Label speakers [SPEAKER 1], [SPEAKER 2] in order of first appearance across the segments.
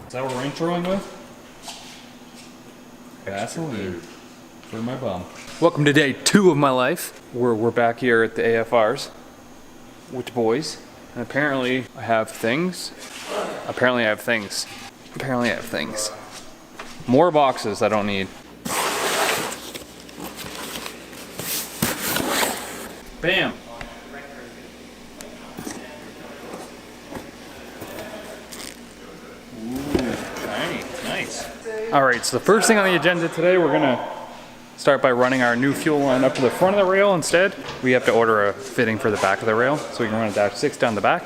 [SPEAKER 1] Is that what we're introing with? Gasoline for my bum. Welcome to day 2 of my life. We're back here at the AFRs with the boys. And apparently I have things. Apparently I have things. More boxes I don't need. Bam. Ooh, shiny, nice. All right, so the first thing on the agenda today, we're gonna start by running our new fuel line up to the front of the rail instead. We have to order a fitting for the back of the rail so we can run a dash 6 down the back.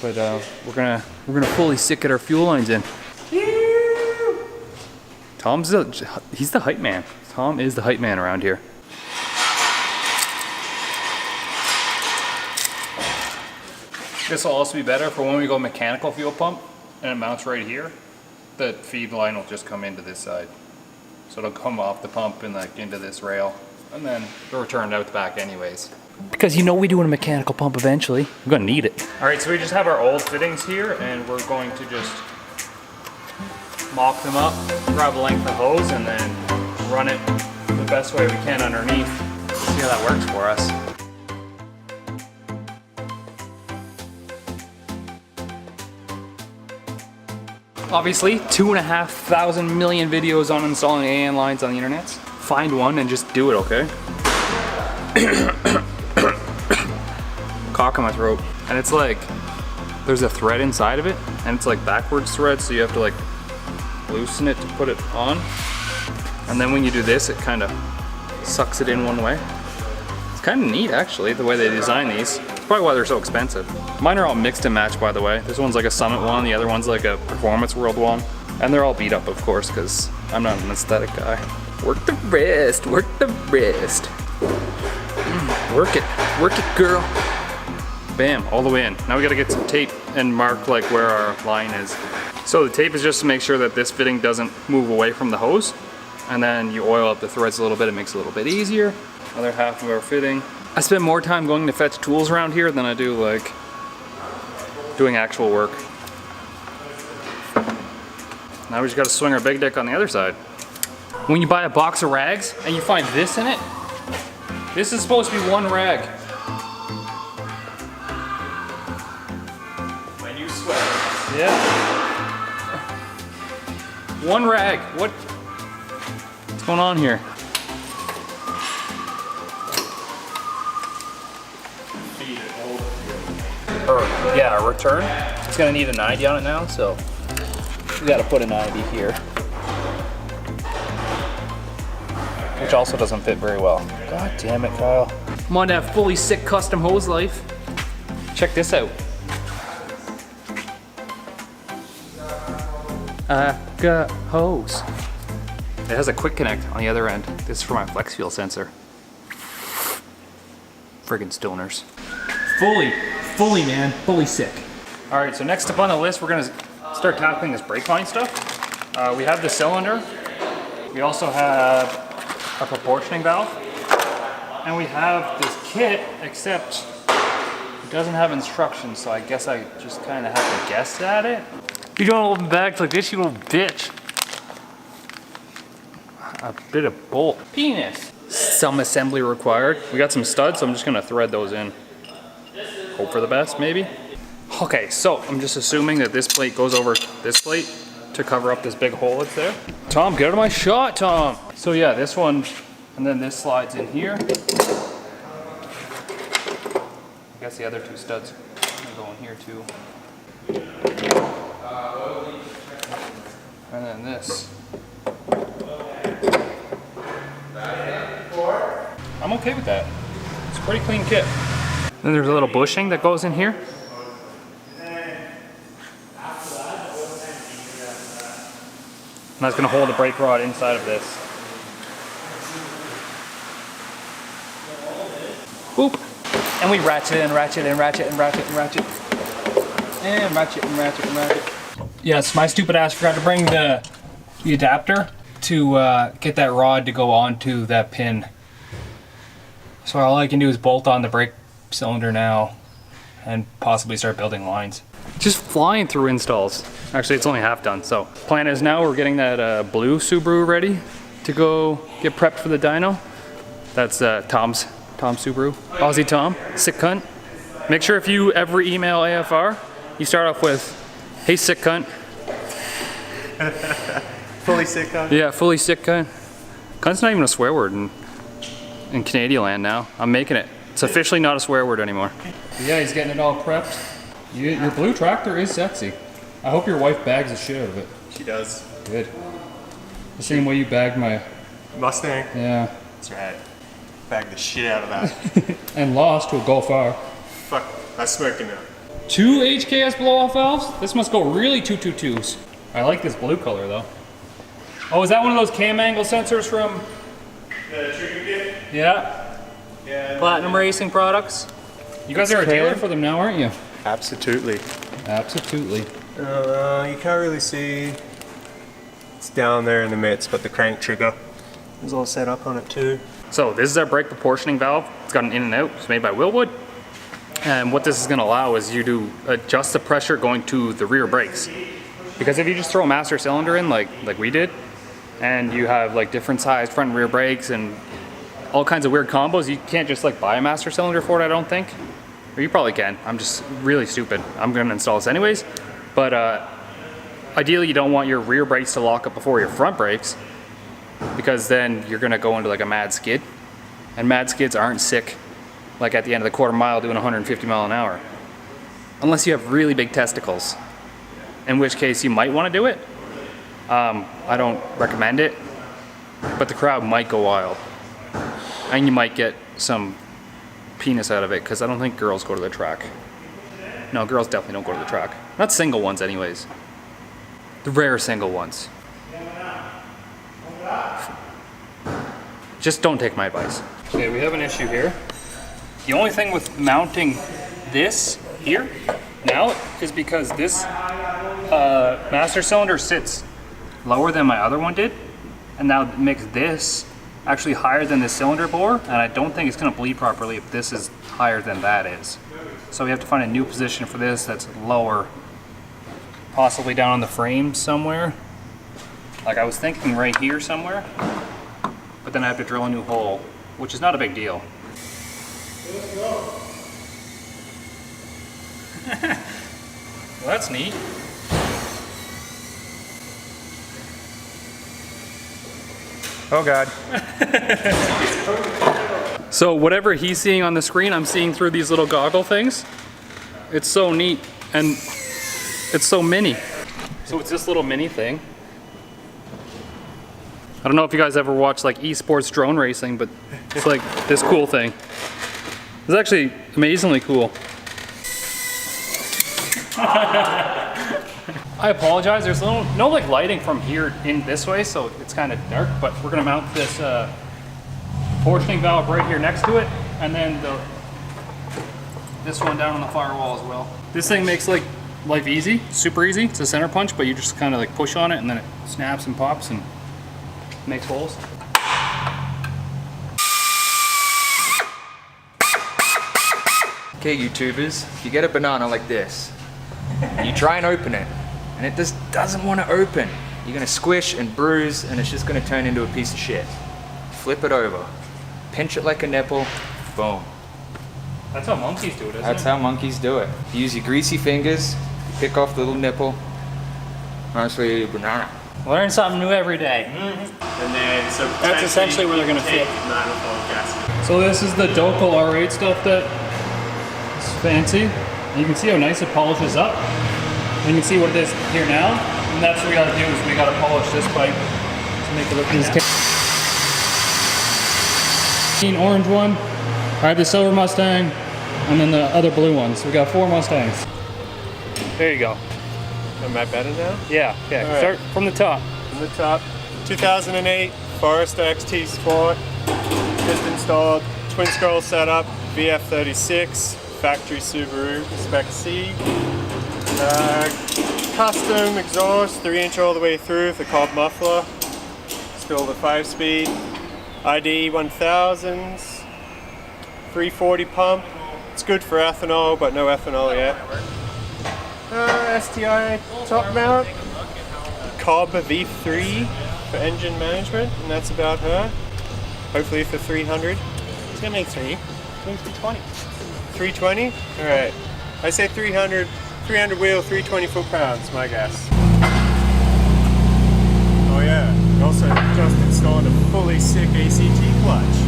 [SPEAKER 1] But we're gonna fully get our fuel lines in. He's the hype man. Tom is the hype man around here. This will also be better for when we go mechanical fuel pump and it mounts right here. The feed line will just come into this side. So it'll come off the pump and like into this rail and then it'll return out the back anyways.
[SPEAKER 2] Because you know we do a mechanical pump eventually. We're gonna need it.
[SPEAKER 1] All right, so we just have our old fittings here and we're going to just mop them up, grab a length of hose and then run it the best way we can underneath. See how that works for us. Obviously, 2,500 million videos on installing AN lines on the internet. Find one and just do it, okay? Cock in my throat. And it's like, there's a thread inside of it, and it's like backwards thread, so you have to like loosen it to put it on. And then when you do this, it kind of sucks it in one way. It's kind of neat, actually, the way they design these. It's probably why they're so expensive. Mine are all mixed and matched, by the way. This one's like a Summit one, the other one's like a Performance World one. And they're all beat up, of course, because I'm not an aesthetic guy. Work the wrist, work the wrist. Work it, girl. Bam, all the way in. Now we gotta get some tape and mark like where our line is. So the tape is just to make sure that this fitting doesn't move away from the hose. And then you oil up the threads a little bit, it makes it a little bit easier. Other half of our fitting. I spend more time going to fetch tools around here than I do like doing actual work. Now we just gotta swing our big dick on the other side. When you buy a box of rags and you find this in it, this is supposed to be one rag. When you sweat. Yeah. One rag. What's going on here? Yeah, our return. It's gonna need a 90 on it now, so we gotta put a 90 here. Which also doesn't fit very well. God damn it, Kyle. I'm on that fully sick custom hose life. Check this out. I got hose. It has a quick connect on the other end. This is for my flex fuel sensor. Friggin' stoners. Fully, man, fully sick. All right, so next up on the list, we're gonna start tackling this brake line stuff. We have the cylinder. We also have a proportioning valve. And we have this kit, except it doesn't have instructions, so I guess I just kind of have to guess at it. You don't open bags like this, you little bitch. A bit of bolt. Penis. Some assembly required. We got some studs, so I'm just gonna thread those in. Hope for the best, maybe. Okay, so I'm just assuming that this plate goes over this plate to cover up this big hole that's there. Tom, get out of my shot, Tom. So yeah, this one, and then this slides in here. I guess the other two studs go in here too. And then this. I'm okay with that. It's a pretty clean kit. Then there's a little bushing that goes in here. And that's gonna hold the brake rod inside of this. Boop. And we ratchet and ratchet and ratchet and ratchet and ratchet. And ratchet and ratchet and ratchet. Yes, my stupid ass forgot to bring the adapter to get that rod to go onto that pin. So all I can do is bolt on the brake cylinder now and possibly start building lines. Just flying through installs. Actually, it's only half done. So plan is now we're getting that blue Subaru ready to go get prepped for the dyno. That's Tom's Subaru. Aussie Tom, sick cunt. Make sure if you ever email AFR, you start off with, hey sick cunt.
[SPEAKER 3] Fully sick cunt?
[SPEAKER 1] Yeah, fully sick cunt. Cunt's not even a swear word in Canadian land now. I'm making it. It's officially not a swear word anymore. Yeah, he's getting it all prepped. Your blue tractor is sexy. I hope your wife bags the shit out of it.
[SPEAKER 3] She does.
[SPEAKER 1] Good. The same way you bagged my
[SPEAKER 3] Mustang?
[SPEAKER 1] Yeah.
[SPEAKER 3] That's right. Bagged the shit out of that.
[SPEAKER 1] And lost to a Golf R.
[SPEAKER 3] Fuck, that's smoking now.
[SPEAKER 1] 2 HKS blow-off valves? This must go really 222s. I like this blue color though. Oh, is that one of those cam angle sensors from?
[SPEAKER 3] The trigger kit?
[SPEAKER 1] Yeah.
[SPEAKER 3] Yeah.
[SPEAKER 1] Platinum Racing products. You guys are a dealer for them now, aren't you?
[SPEAKER 3] Absolutely.
[SPEAKER 1] Absolutely.
[SPEAKER 3] You can't really see. It's down there in the midst, but the crank trigger is all set up on it too.
[SPEAKER 1] So this is our brake proportioning valve. It's got an in and out. It's made by Willwood. And what this is going to allow is you to adjust the pressure going to the rear brakes. Because if you just throw a master cylinder in like we did, and you have like different sized front and rear brakes and all kinds of weird combos, you can't just like buy a master cylinder for it, I don't think. Or you probably can. I'm just really stupid. I'm going to install this anyways. But ideally you don't want your rear brakes to lock up before your front brakes, because then you're going to go into like a mad skid. And mad skids aren't sick like at the end of the quarter mile doing 150 mile an hour. Unless you have really big testicles, in which case you might want to do it. I don't recommend it, but the crowd might go wild. And you might get some penis out of it, because I don't think girls go to the track. No, girls definitely don't go to the track. Not single ones anyways. The rare single ones. Just don't take my advice. Okay, we have an issue here. The only thing with mounting this here now is because this master cylinder sits lower than my other one did, and now it makes this actually higher than the cylinder bore, and I don't think it's going to bleed properly if this is higher than that is. So we have to find a new position for this that's lower, possibly down on the frame somewhere. Like I was thinking right here somewhere, but then I have to drill a new hole, which is not a big deal. Well, that's neat.
[SPEAKER 3] Oh God.
[SPEAKER 1] So whatever he's seeing on the screen, I'm seeing through these little goggle things. It's so neat, and it's so mini. So it's this little mini thing. I don't know if you guys ever watched like esports drone racing, but it's like this cool thing. It's actually amazingly cool. I apologize, there's no like lighting from here in this way, so it's kind of dark, but we're gonna mount this portioning valve right here next to it, and then this one down on the firewall as well. This thing makes like life easy, super easy. It's a center punch, but you just kind of like push on it and then it snaps and pops and makes holes.
[SPEAKER 4] Okay, YouTubers, if you get a banana like this, you try and open it, and it just doesn't want to open. You're gonna squish and bruise, and it's just gonna turn into a piece of shit. Flip it over, pinch it like a nipple, boom.
[SPEAKER 1] That's how monkeys do it, isn't
[SPEAKER 4] That's
[SPEAKER 1] it?
[SPEAKER 4] how monkeys do it. You use your greasy fingers, pick off the little nipple, honestly, a banana.
[SPEAKER 1] Learn something new every day.
[SPEAKER 3] And then, so
[SPEAKER 1] That's essentially where they're gonna fit.
[SPEAKER 3] Manifold gasket.
[SPEAKER 1] So this is the Docal R8 stuff that is fancy. And you can see how nice it polishes up. And you can see what it is here now. And that's what we gotta do, is we gotta polish this pipe to make it look nice. Orange one. I have the silver Mustang, and then the other blue ones. So we got 4 Mustangs. There you go.
[SPEAKER 3] Am I better now?
[SPEAKER 1] Yeah, okay.
[SPEAKER 3] All right.
[SPEAKER 1] Start from the top.
[SPEAKER 3] From the top. 2008 Forester XT Sport. Just installed. Twin scroll setup. VF36. Factory Subaru. Spec C. Custom exhaust. 3-inch all the way through with the cob muffler. Still the 5-speed. ID 1000s. 340 pump. It's good for ethanol, but no ethanol yet. STI top mount, Cobb V3 for engine management, and that's about her. Hopefully for 300.
[SPEAKER 5] It's gonna make 3. It's gonna be 20.
[SPEAKER 3] 320? Alright. I say 300 wheel, 320 foot-pounds, my guess. Oh yeah, we also just installed a fully sick ACT clutch.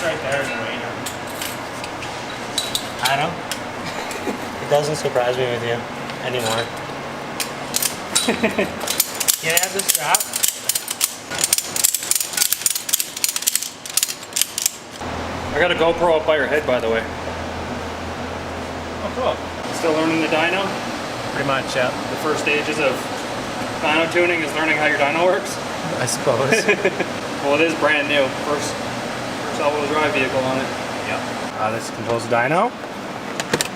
[SPEAKER 5] Right there in the radar. I know. It doesn't surprise me with you anymore. Can I have this strap?
[SPEAKER 1] I got a GoPro up by your head, by the way.
[SPEAKER 5] Oh, cool.
[SPEAKER 1] Still learning the dyno.
[SPEAKER 5] Pretty much, yeah.
[SPEAKER 1] The first stages of dyno tuning is learning how your dyno works.
[SPEAKER 5] I suppose.
[SPEAKER 1] Well, it is brand new. First all-wheel drive vehicle on it.
[SPEAKER 5] Yeah. This controls the dyno.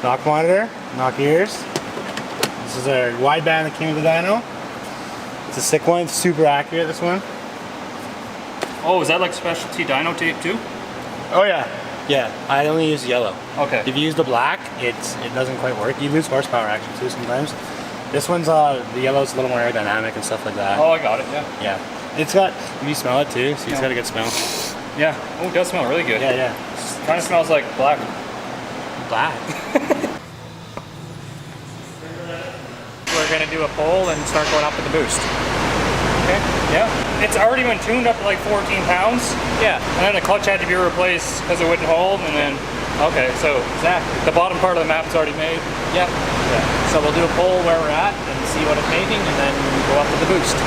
[SPEAKER 5] Knock monitor, knock ears. This is a wideband that came with the dyno. It's a sick one. It's super accurate, this one.
[SPEAKER 1] Oh, is that like specialty dyno tape too?
[SPEAKER 5] Oh yeah. Yeah, I only use yellow.
[SPEAKER 1] Okay.
[SPEAKER 5] If you use the black, it doesn't quite work. You lose horsepower actually too sometimes. This one's the yellow's a little more aerodynamic and stuff like that.
[SPEAKER 1] Oh, I got it. Yeah.
[SPEAKER 5] Yeah. It's got, you smell it too, so it's got a good smell.
[SPEAKER 1] Yeah. Oh, it does smell really good.
[SPEAKER 5] Yeah, yeah.
[SPEAKER 1] Kind of smells like black.
[SPEAKER 5] Black. We're gonna do a pull and start going up with the boost.
[SPEAKER 1] Okay. Yeah. It's already been tuned up to like 14 pounds.
[SPEAKER 5] Yeah.
[SPEAKER 1] And then the clutch had to be replaced because it wouldn't hold, and then, okay, so
[SPEAKER 5] Exactly.
[SPEAKER 1] the bottom part of the map's already made.
[SPEAKER 5] Yep. Yeah. So we'll do a pull where we're at and see what it's making, and then go up with the boost.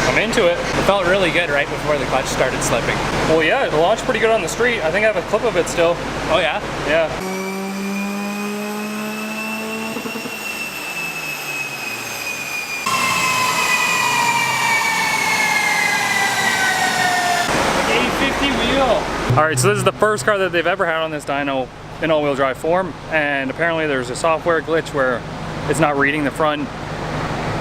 [SPEAKER 1] I'm into it.
[SPEAKER 5] It felt really good right before the clutch started slipping.
[SPEAKER 1] Well, yeah, it launched pretty good on the street. I think I have a clip of it still.
[SPEAKER 5] Oh yeah?
[SPEAKER 1] Yeah. All right, so this is the first car that they've ever had on this dyno in all-wheel drive form, and apparently there's a software glitch where it's not reading the front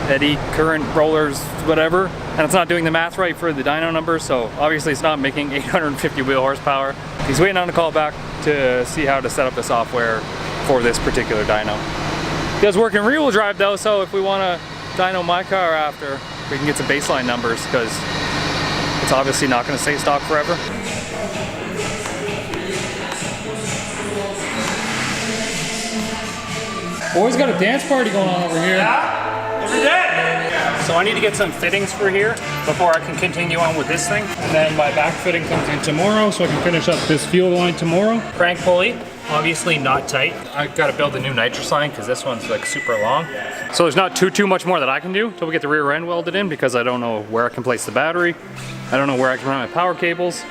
[SPEAKER 1] eddy current rollers, whatever, and it's not doing the math right for the dyno number, so obviously it's not making 850 wheel horsepower. He's waiting on a call back to see how to set up the software for this particular dyno. It does work in rear-wheel drive though, so if we want to dyno my car after, we can get some baseline numbers, because it's obviously not going to stay stock forever. Boys got a dance party going on over here.
[SPEAKER 3] Yeah? Every day!
[SPEAKER 1] So I need to get some fittings for here before I can continue on with this thing. And then my back fitting comes in tomorrow, so I can finish up this fuel line tomorrow. Crank pulley, obviously not tight. I gotta build a new nitrous line because this one's like super long. So there's not too much more that I can do till we get the rear end welded in, because I don't know where I can place the battery. I don't know where I can run my power cables.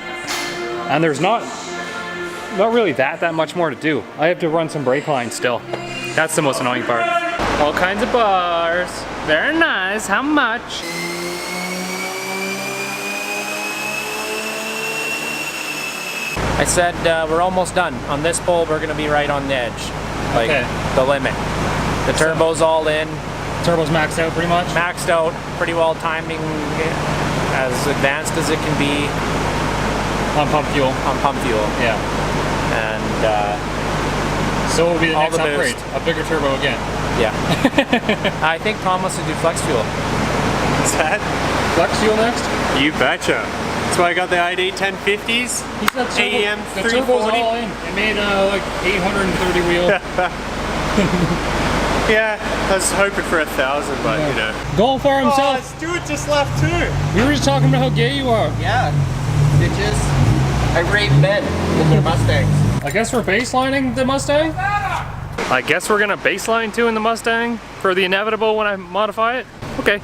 [SPEAKER 1] And there's not really that much more to do. I have to run some brake lines still. That's the most annoying part. All kinds of bars. Very nice. How much?
[SPEAKER 5] I said we're almost done. On this pull, we're gonna be right on the edge. Like the limit. The turbo's all in.
[SPEAKER 1] Turbo's maxed out pretty much?
[SPEAKER 5] Maxed out, pretty well timing, as advanced as it can be.
[SPEAKER 1] On pump fuel.
[SPEAKER 5] On pump fuel.
[SPEAKER 1] Yeah.
[SPEAKER 5] And
[SPEAKER 1] so it will be the
[SPEAKER 5] all
[SPEAKER 1] next
[SPEAKER 5] the
[SPEAKER 1] upgrade.
[SPEAKER 5] boost.
[SPEAKER 1] A bigger turbo again.
[SPEAKER 5] yeah. I think Tom wants to do flex fuel.
[SPEAKER 3] What's that?
[SPEAKER 1] Flex fuel next?
[SPEAKER 3] You betcha. That's why I got the ID 1050s.
[SPEAKER 1] He said
[SPEAKER 3] AM
[SPEAKER 1] the turbo's
[SPEAKER 3] 340.
[SPEAKER 1] all in. It made like 830 wheel.
[SPEAKER 3] Yeah, I was hoping for 1,000, but you know.
[SPEAKER 1] Going for
[SPEAKER 3] Oh,
[SPEAKER 1] himself.
[SPEAKER 3] Stuart just left too.
[SPEAKER 1] We were just talking about how gay you are.
[SPEAKER 6] Yeah, bitches. I rape men with their Mustangs.
[SPEAKER 1] I guess we're baselining the Mustang? I guess we're gonna baseline too in the Mustang for the inevitable when I modify it? Okay.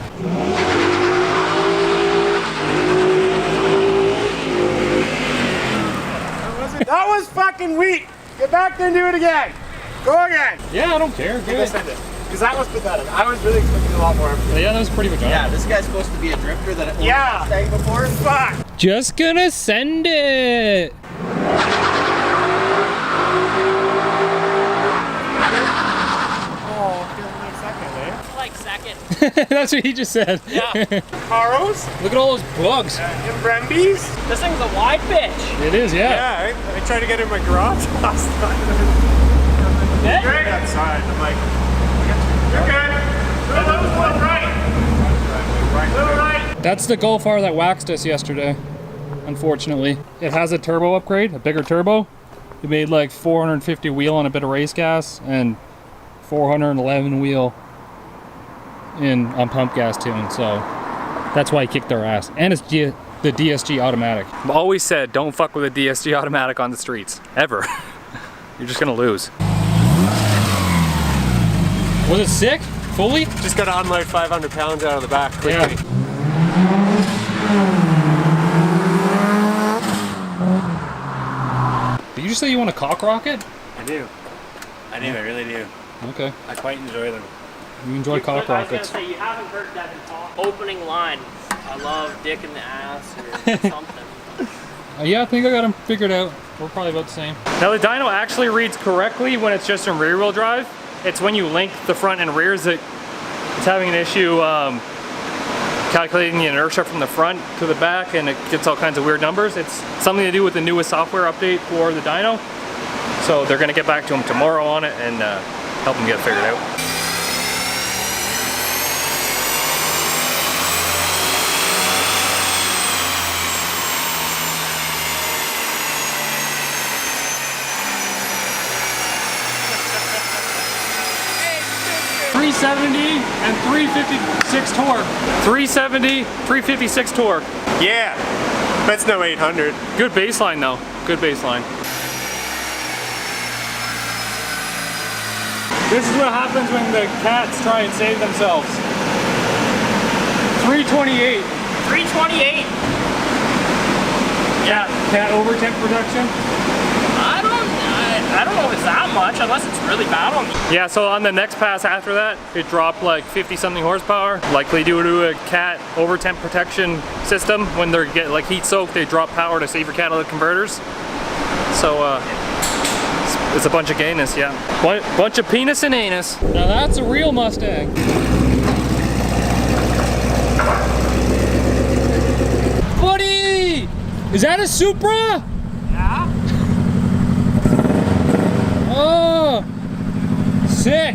[SPEAKER 3] That was fucking weak. Get back there and do it again. Go again.
[SPEAKER 1] Yeah, I don't care. Good.
[SPEAKER 3] Because that was pathetic. I was really expecting a lot more.
[SPEAKER 1] Yeah, that was pretty much
[SPEAKER 6] Yeah, this guy's supposed to be a drifter that owned
[SPEAKER 3] Yeah.
[SPEAKER 6] a Mustang before.
[SPEAKER 3] Fuck.
[SPEAKER 1] Just gonna send it.
[SPEAKER 3] Oh, give me a second, eh?
[SPEAKER 1] That's what he just said.
[SPEAKER 6] Yeah.
[SPEAKER 3] Caros?
[SPEAKER 1] Look at all those bugs.
[SPEAKER 3] Brembis?
[SPEAKER 6] This thing's a wide bitch.
[SPEAKER 1] It is, yeah.
[SPEAKER 3] Yeah, I tried to get in my garage last time.
[SPEAKER 6] Yeah?
[SPEAKER 3] Right outside. I'm like, you're good. Little right. Little right.
[SPEAKER 1] That's the Golf R that waxed us yesterday, unfortunately. It has a turbo upgrade, a bigger turbo. It made like 450 wheel on a bit of race gas and 411 wheel on pump gas tune, so that's why he kicked our ass. And it's the DSG automatic. I've always said don't fuck with a DSG automatic on the streets, ever. You're just gonna lose. Was it sick? Fully?
[SPEAKER 3] Just gotta unload 500 pounds out of the back quickly.
[SPEAKER 1] Yeah. Did you just say you want a cock rocket?
[SPEAKER 5] I do. I really do.
[SPEAKER 1] Okay.
[SPEAKER 5] I quite enjoy them.
[SPEAKER 1] You enjoy cock
[SPEAKER 6] I was gonna
[SPEAKER 1] rockets.
[SPEAKER 6] say, you haven't heard Devin talk. Opening line. I love dick in the ass or something.
[SPEAKER 1] Yeah, I think I got them figured out. We're probably about the same. Now the dyno actually reads correctly when it's just in rear wheel drive. It's when you link the front and rears that it's having an issue calculating the inertia from the front to the back, and it gets all kinds of weird numbers. It's something to do with the newest software update for the dyno. So they're gonna get back to him tomorrow on it and help him get it figured out. .370 and 356 torque. 370, 356 torque.
[SPEAKER 3] Yeah, that's no 800.
[SPEAKER 1] Good baseline though. Good baseline. This is what happens when the cats try and save themselves. 328.
[SPEAKER 6] 328.
[SPEAKER 1] Cat over temp protection.
[SPEAKER 6] I don't know if it's that much, unless it's really bad on me.
[SPEAKER 1] Yeah, so on the next pass after that, it dropped like 50 something horsepower, likely due to a cat over temp protection system. When they get like heat soaked, they drop power to save your catalytic converters. So it's a bunch of gayness, yeah. Bunch of penis and anus. Now that's a real Mustang. Buddy! Is that a Supra?
[SPEAKER 6] Yeah?
[SPEAKER 1] Oh! Sick!